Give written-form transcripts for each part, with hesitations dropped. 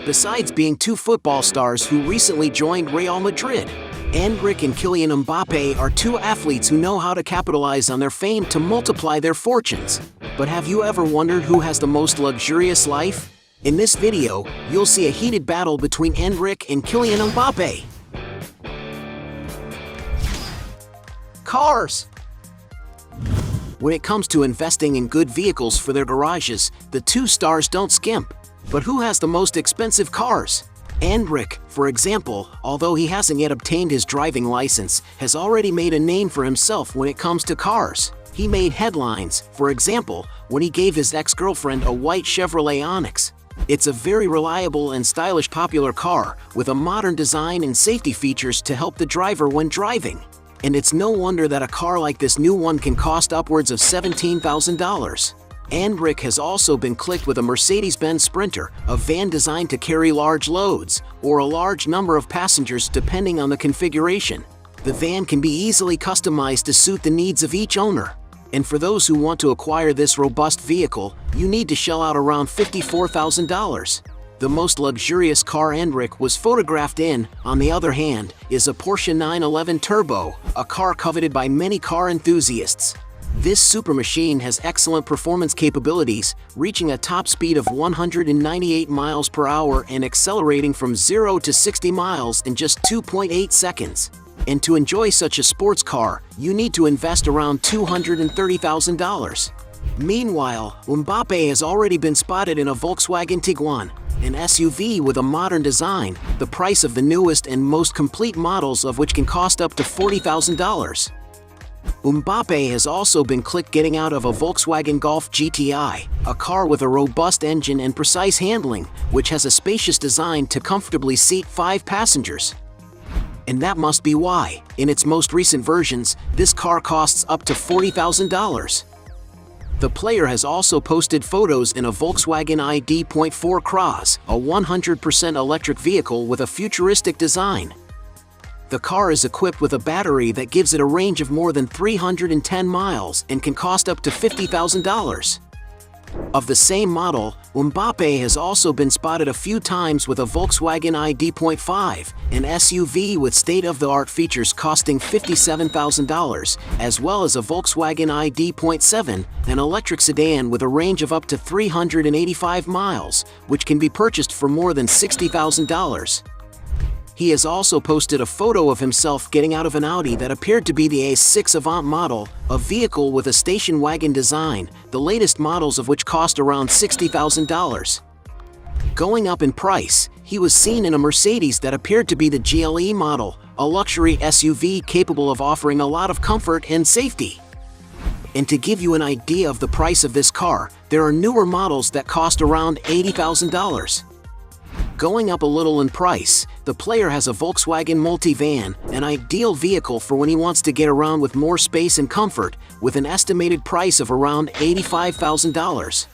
Besides being two football stars who recently joined Real Madrid, Endrick and Kylian Mbappé are two athletes who know how to capitalize on their fame to multiply their fortunes. But have you ever wondered who has the most luxurious life? In this video, you'll see a heated battle between Endrick and Kylian Mbappé. Cars. When it comes to investing in good vehicles for their garages, the two stars don't skimp. But who has the most expensive cars? Endrick, for example, although he hasn't yet obtained his driving license, has already made a name for himself when it comes to cars. He made headlines, for example, when he gave his ex-girlfriend a white Chevrolet Onyx. It's a very reliable and stylish popular car, with a modern design and safety features to help the driver when driving. And it's no wonder that a car like this new one can cost upwards of $17,000. Endrick has also been clicked with a Mercedes-Benz Sprinter, a van designed to carry large loads, or a large number of passengers depending on the configuration. The van can be easily customized to suit the needs of each owner. And for those who want to acquire this robust vehicle, you need to shell out around $54,000. The most luxurious car Endrick was photographed in, on the other hand, is a Porsche 911 Turbo, a car coveted by many car enthusiasts. This super machine has excellent performance capabilities, reaching a top speed of 198 miles per hour and accelerating from 0 to 60 miles in just 2.8 seconds. And to enjoy such a sports car, you need to invest around $230,000. Meanwhile, Mbappé has already been spotted in a Volkswagen Tiguan, an SUV with a modern design, the price of the newest and most complete models of which can cost up to $40,000. Mbappé has also been clicked getting out of a Volkswagen Golf GTI, a car with a robust engine and precise handling, which has a spacious design to comfortably seat 5 passengers. And that must be why, in its most recent versions, this car costs up to $40,000. The player has also posted photos in a Volkswagen ID.4 Cross, a 100% electric vehicle with a futuristic design. The car is equipped with a battery that gives it a range of more than 310 miles and can cost up to $50,000. Of the same model, Mbappé has also been spotted a few times with a Volkswagen ID.5, an SUV with state-of-the-art features costing $57,000, as well as a Volkswagen ID.7, an electric sedan with a range of up to 385 miles, which can be purchased for more than $60,000. He has also posted a photo of himself getting out of an Audi that appeared to be the A6 Avant model, a vehicle with a station wagon design, the latest models of which cost around $60,000. Going up in price, he was seen in a Mercedes that appeared to be the GLE model, a luxury SUV capable of offering a lot of comfort and safety. And to give you an idea of the price of this car, there are newer models that cost around $80,000. Going up a little in price, the player has a Volkswagen Multivan, an ideal vehicle for when he wants to get around with more space and comfort, with an estimated price of around $85,000.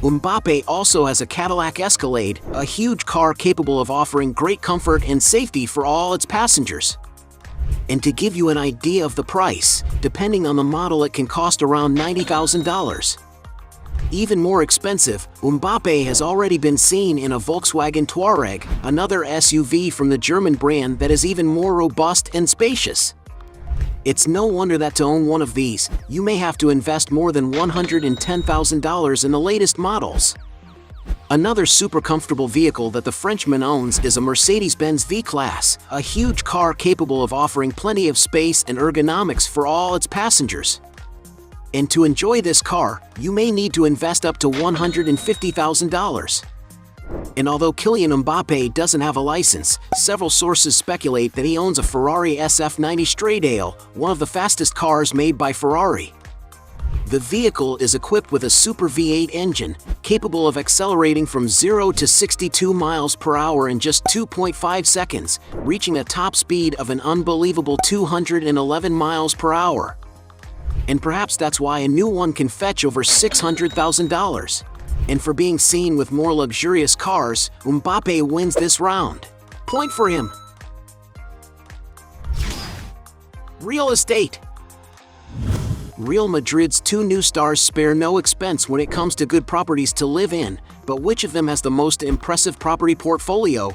Mbappé also has a Cadillac Escalade, a huge car capable of offering great comfort and safety for all its passengers. And to give you an idea of the price, depending on the model, it can cost around $90,000. Even more expensive, Mbappé has already been seen in a Volkswagen Touareg, another SUV from the German brand that is even more robust and spacious. It's no wonder that to own one of these, you may have to invest more than $110,000 in the latest models. Another super comfortable vehicle that the Frenchman owns is a Mercedes-Benz V-Class, a huge car capable of offering plenty of space and ergonomics for all its passengers. And to enjoy this car, you may need to invest up to $150,000. And although Kylian Mbappé doesn't have a license, several sources speculate that he owns a Ferrari SF90 Stradale, one of the fastest cars made by Ferrari. The vehicle is equipped with a Super V8 engine, capable of accelerating from 0 to 62 miles per hour in just 2.5 seconds, reaching a top speed of an unbelievable 211 miles per hour. And perhaps that's why a new one can fetch over $600,000. And for being seen with more luxurious cars, Mbappé wins this round. Point for him. Real estate. Real Madrid's two new stars spare no expense when it comes to good properties to live in, but which of them has the most impressive property portfolio?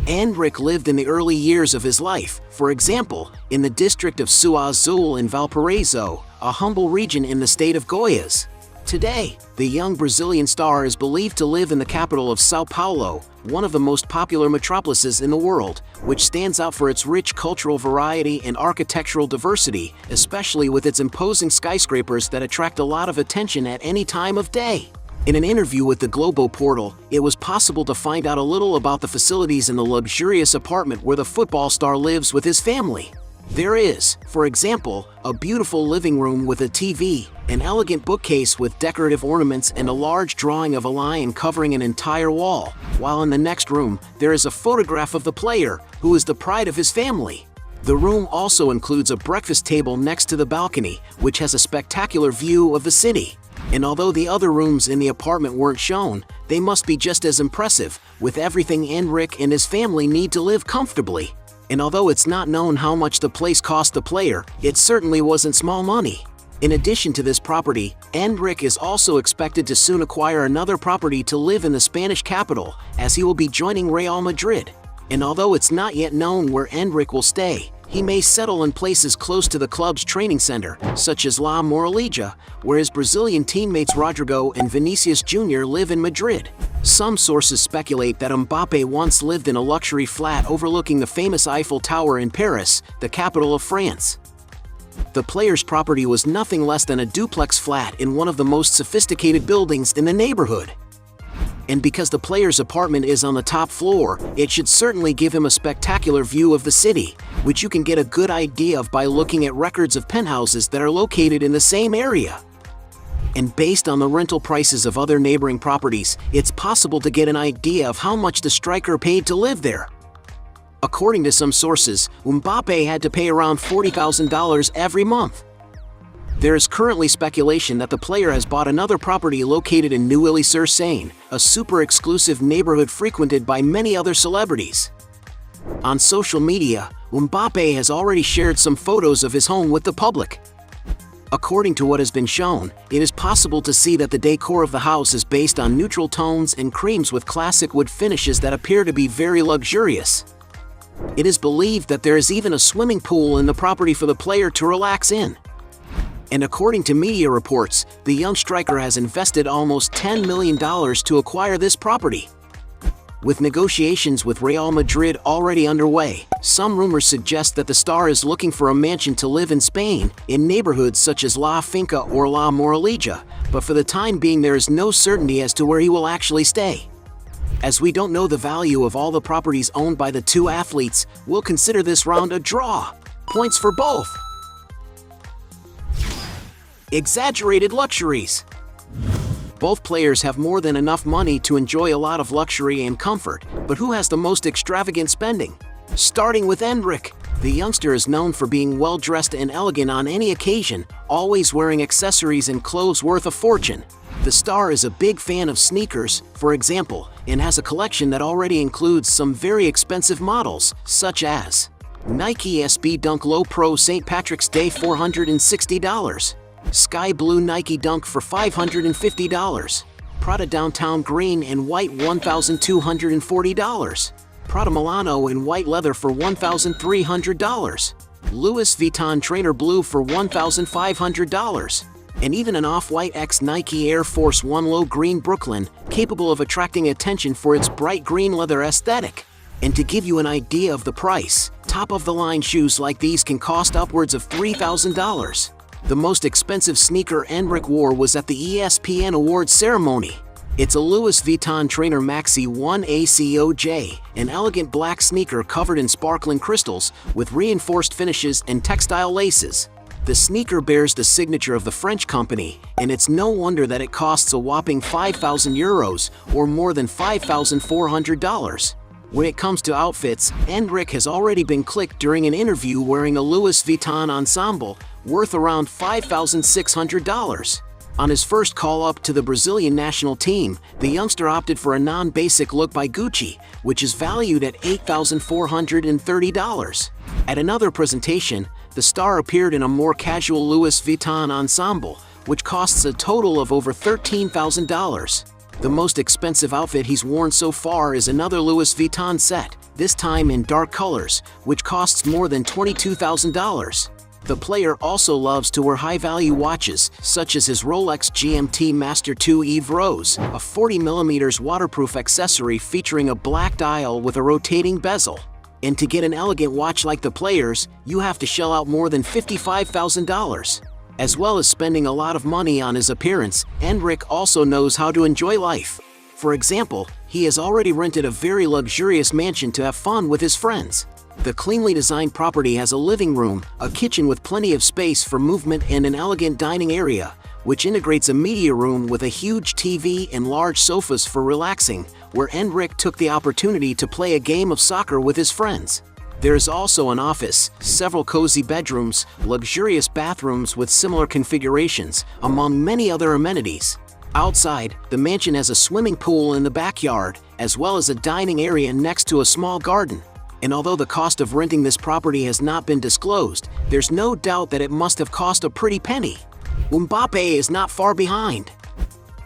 Endrick lived in the early years of his life, for example, in the district of Sua Azul in Valparaiso, a humble region in the state of Goiás. Today, the young Brazilian star is believed to live in the capital of São Paulo, one of the most popular metropolises in the world, which stands out for its rich cultural variety and architectural diversity, especially with its imposing skyscrapers that attract a lot of attention at any time of day. In an interview with the Globo portal, it was possible to find out a little about the facilities in the luxurious apartment where the football star lives with his family. There is, for example, a beautiful living room with a TV, an elegant bookcase with decorative ornaments and a large drawing of a lion covering an entire wall, while in the next room, there is a photograph of the player, who is the pride of his family. The room also includes a breakfast table next to the balcony, which has a spectacular view of the city. And although the other rooms in the apartment weren't shown, they must be just as impressive, with everything Endrick and his family need to live comfortably. And although it's not known how much the place cost the player, it certainly wasn't small money. In addition to this property, Endrick is also expected to soon acquire another property to live in the Spanish capital, as he will be joining Real Madrid. And although it's not yet known where Endrick will stay, he may settle in places close to the club's training center, such as La Moraleja, where his Brazilian teammates Rodrigo and Vinicius Jr. live in Madrid. Some sources speculate that Mbappé once lived in a luxury flat overlooking the famous Eiffel Tower in Paris, the capital of France. The player's property was nothing less than a duplex flat in one of the most sophisticated buildings in the neighborhood. And because the player's apartment is on the top floor, it should certainly give him a spectacular view of the city, which you can get a good idea of by looking at records of penthouses that are located in the same area. And based on the rental prices of other neighboring properties, it's possible to get an idea of how much the striker paid to live there. According to some sources, Mbappé had to pay around $40,000 every month. There is currently speculation that the player has bought another property located in Neuilly-sur-Seine, a super exclusive neighborhood frequented by many other celebrities. On social media, Mbappé has already shared some photos of his home with the public. According to what has been shown, it is possible to see that the decor of the house is based on neutral tones and creams with classic wood finishes that appear to be very luxurious. It is believed that there is even a swimming pool in the property for the player to relax in. And according to media reports, the young striker has invested almost $10 million to acquire this property. With negotiations with Real Madrid already underway, some rumors suggest that the star is looking for a mansion to live in Spain, in neighborhoods such as La Finca or La Moraleja, but for the time being there is no certainty as to where he will actually stay. As we don't know the value of all the properties owned by the two athletes, we'll consider this round a draw. Points for both. Exaggerated luxuries. Both players have more than enough money to enjoy a lot of luxury and comfort, but who has the most extravagant spending? Starting with Endrick. The youngster is known for being well-dressed and elegant on any occasion, always wearing accessories and clothes worth a fortune. The star is a big fan of sneakers, for example, and has a collection that already includes some very expensive models, such as Nike SB Dunk Low Pro St. Patrick's Day $460, Sky Blue Nike Dunk for $550, Prada Downtown Green and White $1,240, Prada Milano in white leather for $1,300, Louis Vuitton Trainer Blue for $1,500, and even an Off-White X Nike Air Force One Low Green Brooklyn, capable of attracting attention for its bright green leather aesthetic. And to give you an idea of the price, top-of-the-line shoes like these can cost upwards of $3,000. The most expensive sneaker Endrick wore was at the ESPN Awards ceremony. It's a Louis Vuitton Trainer Maxi 1 ACOJ, an elegant black sneaker covered in sparkling crystals with reinforced finishes and textile laces. The sneaker bears the signature of the French company, and it's no wonder that it costs a whopping €5,000 or more than $5,400. When it comes to outfits, Endrick has already been clicked during an interview wearing a Louis Vuitton ensemble worth around $5,600. On his first call-up to the Brazilian national team, the youngster opted for a non-basic look by Gucci, which is valued at $8,430. At another presentation, the star appeared in a more casual Louis Vuitton ensemble, which costs a total of over $13,000. The most expensive outfit he's worn so far is another Louis Vuitton set, this time in dark colors, which costs more than $22,000. The player also loves to wear high-value watches, such as his Rolex GMT Master 2 Eve Rose, a 40mm waterproof accessory featuring a black dial with a rotating bezel. And to get an elegant watch like the players, you have to shell out more than $55,000. As well as spending a lot of money on his appearance, Endrick also knows how to enjoy life. For example, he has already rented a very luxurious mansion to have fun with his friends. The cleanly designed property has a living room, a kitchen with plenty of space for movement and an elegant dining area, which integrates a media room with a huge TV and large sofas for relaxing, where Endrick took the opportunity to play a game of soccer with his friends. There is also an office, several cozy bedrooms, luxurious bathrooms with similar configurations, among many other amenities. Outside, the mansion has a swimming pool in the backyard, as well as a dining area next to a small garden. And although the cost of renting this property has not been disclosed, there's no doubt that it must have cost a pretty penny. Mbappé is not far behind.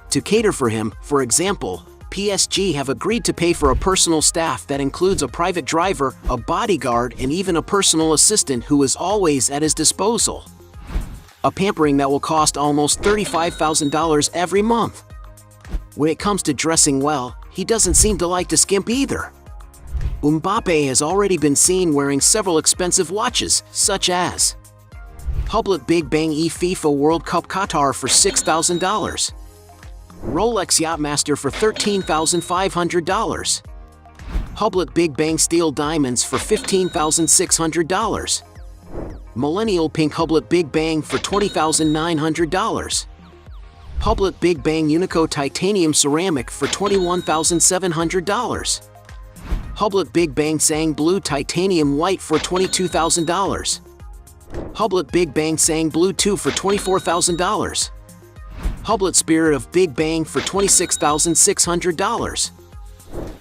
To cater for him, for example, PSG have agreed to pay for a personal staff that includes a private driver, a bodyguard, and even a personal assistant who is always at his disposal. A pampering that will cost almost $35,000 every month. When it comes to dressing well, he doesn't seem to like to skimp either. Mbappé has already been seen wearing several expensive watches, such as Hublot Big Bang E FIFA World Cup Qatar for $6,000. Rolex Yachtmaster for $13,500. Hublot Big Bang Steel Diamonds for $15,600. Millennial Pink Hublot Big Bang for $20,900. Hublot Big Bang Unico Titanium Ceramic for $21,700. Hublot Big Bang Sang Blue Titanium White for $22,000. Hublot Big Bang Sang Blue 2 for $24,000. Hublot Spirit of Big Bang for $26,600.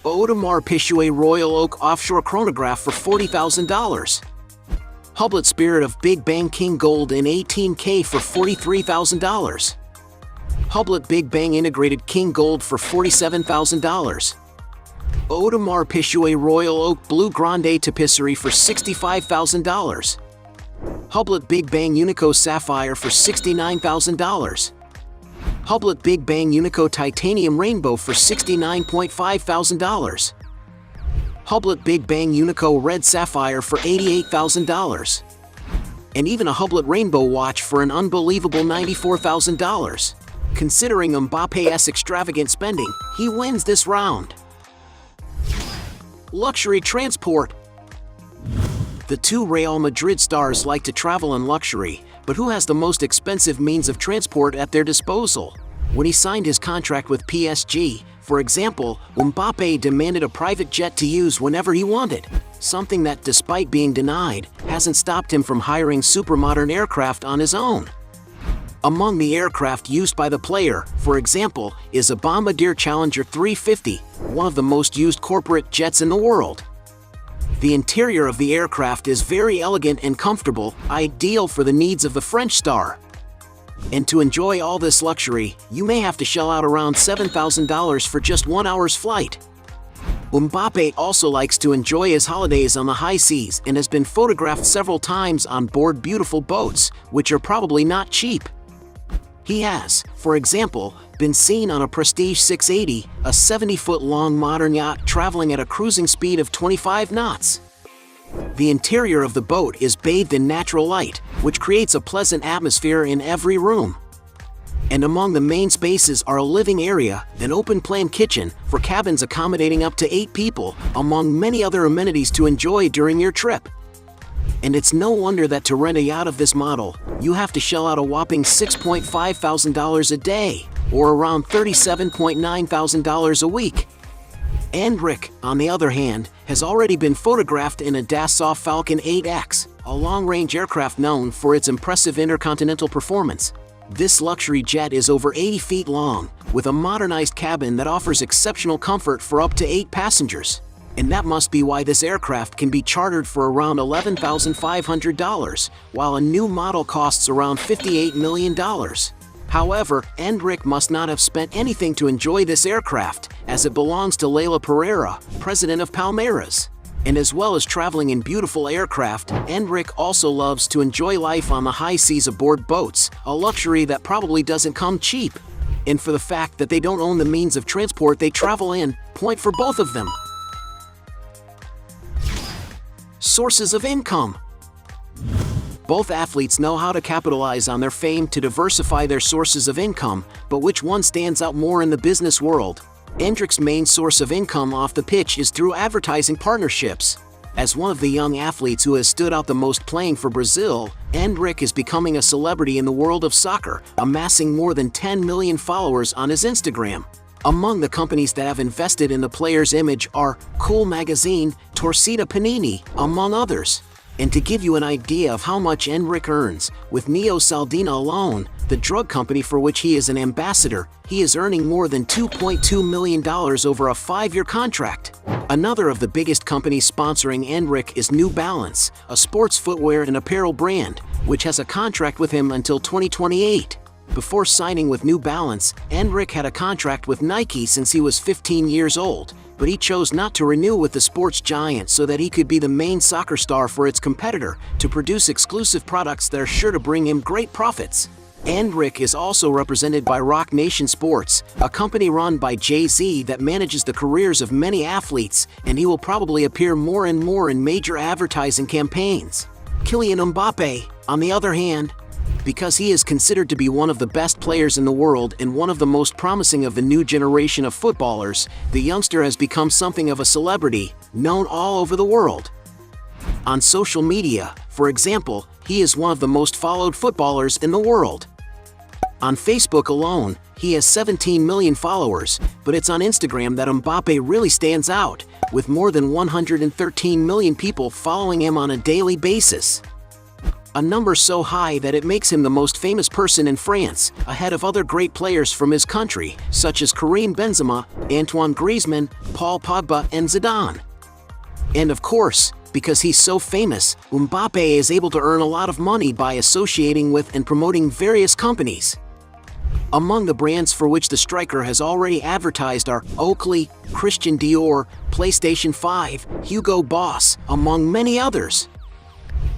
Audemars Piguet Royal Oak Offshore Chronograph for $40,000. Hublot Spirit of Big Bang King Gold in 18K for $43,000. Hublot Big Bang Integrated King Gold for $47,000. Audemars Piguet Royal Oak Blue Grande Tapisserie for $65,000. Hublot Big Bang Unico Sapphire for $69,000. Hublot Big Bang Unico Titanium Rainbow for $69,500. Hublot Big Bang Unico Red Sapphire for $88,000. And even a Hublot Rainbow watch for an unbelievable $94,000. Considering Mbappé's extravagant spending, he wins this round. Luxury transport. The two Real Madrid stars like to travel in luxury, but who has the most expensive means of transport at their disposal? When he signed his contract with PSG, for example, Mbappé demanded a private jet to use whenever he wanted, something that, despite being denied, hasn't stopped him from hiring supermodern aircraft on his own. Among the aircraft used by the player, for example, is a Bombardier Challenger 350, one of the most used corporate jets in the world. The interior of the aircraft is very elegant and comfortable, ideal for the needs of the French star. And to enjoy all this luxury, you may have to shell out around $7,000 for just 1 hour's flight. Mbappé also likes to enjoy his holidays on the high seas and has been photographed several times on board beautiful boats, which are probably not cheap. He has, for example, been seen on a Prestige 680, a 70-foot-long modern yacht traveling at a cruising speed of 25 knots. The interior of the boat is bathed in natural light, which creates a pleasant atmosphere in every room. And among the main spaces are a living area, an open-plan kitchen for cabins accommodating up to 8 people, among many other amenities to enjoy during your trip. And it's no wonder that to rent a yacht of this model, you have to shell out a whopping $6,500 a day, or around $37,900 a week. Endrick, on the other hand, has already been photographed in a Dassault Falcon 8X, a long-range aircraft known for its impressive intercontinental performance. This luxury jet is over 80 feet long, with a modernized cabin that offers exceptional comfort for up to 8 passengers. And that must be why this aircraft can be chartered for around $11,500, while a new model costs around $58 million. However, Endrick must not have spent anything to enjoy this aircraft, as it belongs to Leila Pereira, president of Palmeiras. And as well as traveling in beautiful aircraft, Endrick also loves to enjoy life on the high seas aboard boats, a luxury that probably doesn't come cheap. And for the fact that they don't own the means of transport they travel in, point for both of them. Sources of income. Both athletes know how to capitalize on their fame to diversify their sources of income, but which one stands out more in the business world? Endrick's main source of income off the pitch is through advertising partnerships. As one of the young athletes who has stood out the most playing for Brazil, Endrick is becoming a celebrity in the world of soccer, amassing more than 10 million followers on his Instagram. Among the companies that have invested in the player's image are Cool Magazine, Torcida Panini, among others. And to give you an idea of how much Endrick earns, with Neo Saldina alone, the drug company for which he is an ambassador, he is earning more than $2.2 million over a 5-year contract. Another of the biggest companies sponsoring Endrick is New Balance, a sports footwear and apparel brand, which has a contract with him until 2028. Before signing with New Balance, Endrick had a contract with Nike since he was 15 years old, but he chose not to renew with the sports giant so that he could be the main soccer star for its competitor to produce exclusive products that are sure to bring him great profits. Endrick is also represented by Rock Nation Sports, a company run by Jay-Z that manages the careers of many athletes, and he will probably appear more and more in major advertising campaigns. Kylian Mbappé, on the other hand, because he is considered to be one of the best players in the world and one of the most promising of the new generation of footballers, the youngster has become something of a celebrity, known all over the world. On social media, for example, he is one of the most followed footballers in the world. On Facebook alone, he has 17 million followers, but it's on Instagram that Mbappé really stands out, with more than 113 million people following him on a daily basis. A number so high that it makes him the most famous person in France, ahead of other great players from his country, such as Karim Benzema, Antoine Griezmann, Paul Pogba, and Zidane. And of course, because he's so famous, Mbappé is able to earn a lot of money by associating with and promoting various companies. Among the brands for which the striker has already advertised are Oakley, Christian Dior, PlayStation 5, Hugo Boss, among many others.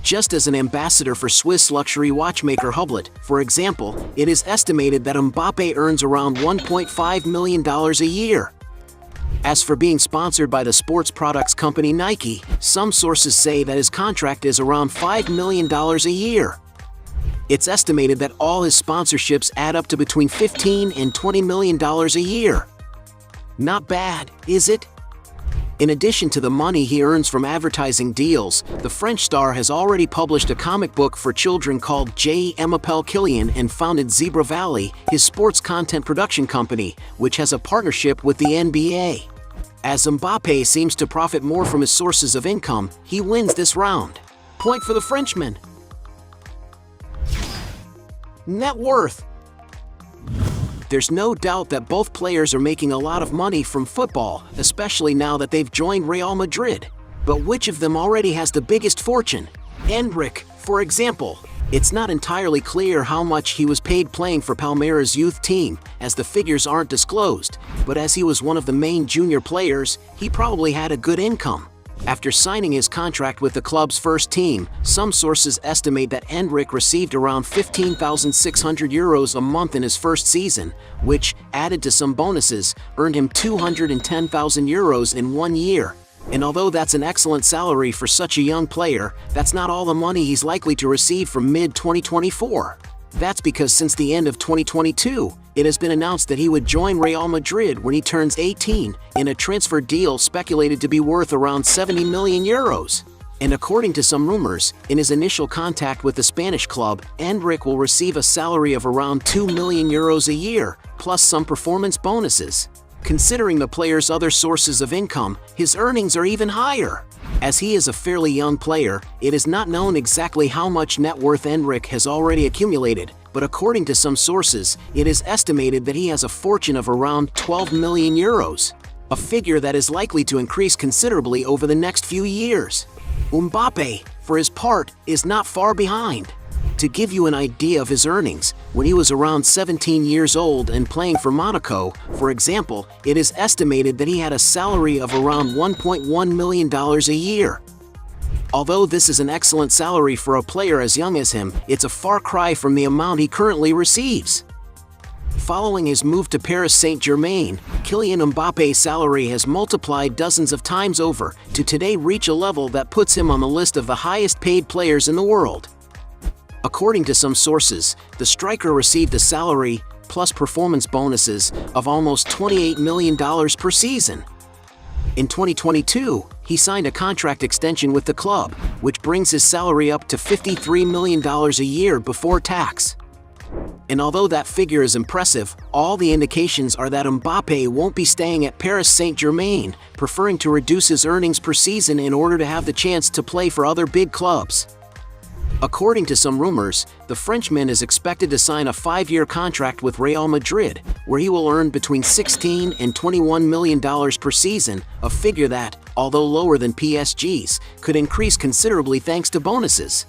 Just as an ambassador for Swiss luxury watchmaker Hublot, for example, it is estimated that Mbappé earns around $1.5 million a year. As for being sponsored by the sports products company Nike, some sources say that his contract is around $5 million a year. It's estimated that all his sponsorships add up to between $15 and $20 million a year. Not bad, is it? In addition to the money he earns from advertising deals, the French star has already published a comic book for children called Je m'appelle Kylian and founded Zebra Valley, his sports content production company, which has a partnership with the NBA. As Mbappé seems to profit more from his sources of income, he wins this round. Point for the Frenchman. Net worth. There's no doubt that both players are making a lot of money from football, especially now that they've joined Real Madrid. But which of them already has the biggest fortune? Endrick, for example. It's not entirely clear how much he was paid playing for Palmeiras' youth team, as the figures aren't disclosed, but as he was one of the main junior players, he probably had a good income. After signing his contract with the club's first team, some sources estimate that Endrick received around €15,600 a month in his first season, which, added to some bonuses, earned him €210,000 in 1 year. And although that's an excellent salary for such a young player, that's not all the money he's likely to receive from mid-2024. That's because since the end of 2022, it has been announced that he would join Real Madrid when he turns 18, in a transfer deal speculated to be worth around €70 million. And according to some rumors, in his initial contact with the Spanish club, Endrick will receive a salary of around €2 million a year, plus some performance bonuses. Considering the player's other sources of income, his earnings are even higher. As he is a fairly young player, it is not known exactly how much net worth Endrick has already accumulated, but according to some sources, it is estimated that he has a fortune of around €12 million. a figure that is likely to increase considerably over the next few years. Mbappé, for his part, is not far behind. To give you an idea of his earnings, when he was around 17 years old and playing for Monaco, for example, it is estimated that he had a salary of around $1.1 million a year. Although this is an excellent salary for a player as young as him, it's a far cry from the amount he currently receives. Following his move to Paris Saint-Germain, Kylian Mbappe's salary has multiplied dozens of times over to today reach a level that puts him on the list of the highest paid players in the world. According to some sources, the striker received a salary, plus performance bonuses, of almost $28 million per season. In 2022, he signed a contract extension with the club, which brings his salary up to $53 million a year before tax. And although that figure is impressive, all the indications are that Mbappé won't be staying at Paris Saint-Germain, preferring to reduce his earnings per season in order to have the chance to play for other big clubs. According to some rumors, the Frenchman is expected to sign a 5-year contract with Real Madrid, where he will earn between $16 and $21 million per season, a figure that, although lower than PSG's, could increase considerably thanks to bonuses.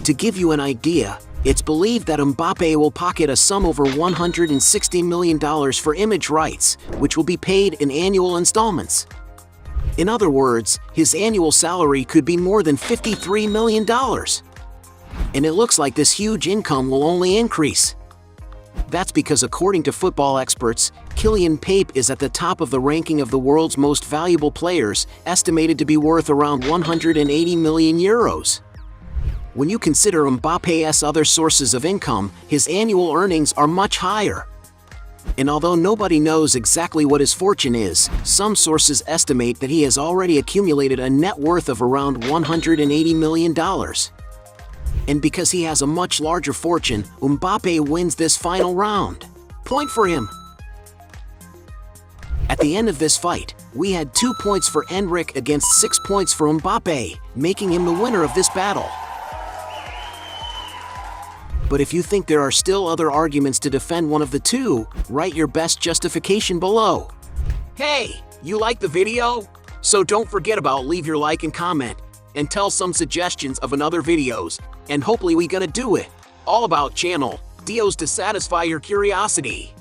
To give you an idea, it's believed that Mbappé will pocket a sum over $160 million for image rights, which will be paid in annual installments. In other words, his annual salary could be more than $53 million. And it looks like this huge income will only increase. That's because according to football experts, Kylian Mbappé is at the top of the ranking of the world's most valuable players, estimated to be worth around 180 million euros. When you consider Mbappé's other sources of income, his annual earnings are much higher. And although nobody knows exactly what his fortune is, some sources estimate that he has already accumulated a net worth of around $180 million. And because he has a much larger fortune, Mbappé wins this final round. Point for him. At the end of this fight, we had 2 points for Endrick against 6 points for Mbappé, making him the winner of this battle. But if you think there are still other arguments to defend one of the two, write your best justification below. Hey, you like the video? So don't forget about leave your like and comment, and tell some suggestions of another videos, and hopefully we gonna do it. All about channel, Dios to satisfy your curiosity.